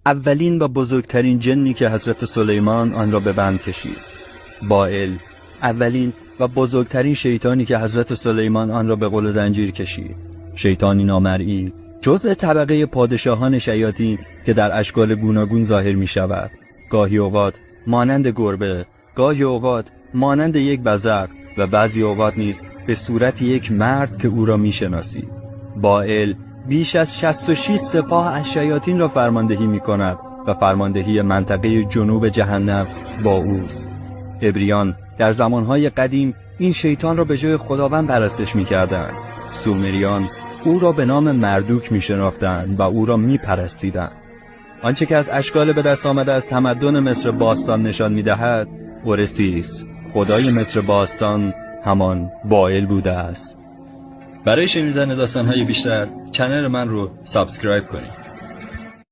اولین و بزرگترین جنی که حضرت سلیمان آن را به بند کشید. بائل، اولین و بزرگترین شیطانی که حضرت سلیمان آن را به قل زنجیر کشید. شیطانی نامرئی، جزء طبقه پادشاهان شیاطین که در اشکال گوناگون ظاهر می شود. گاهی اوقات مانند گربه، گاهی اوقات مانند یک بزق و بعضی اوقات نیز به صورت یک مرد که او را می شناسید. بائل بیش از 66 سپاه از شیاطین را فرماندهی می کند و فرماندهی منطقه جنوب جهنم با اوست. عبریان در زمانهای قدیم این شیطان را به جای خداوند پرستش می کردند. سومریان او را به نام مردوک می شناختند و او را می پرستیدند. آنچه که از اشکال به دست آمده از تمدن مصر باستان نشان می دهد، اورسیس، خدای مصر باستان، همان بائل بوده است. برای شنیدن داستان‌های بیشتر کانال من رو سابسکرایب کنید.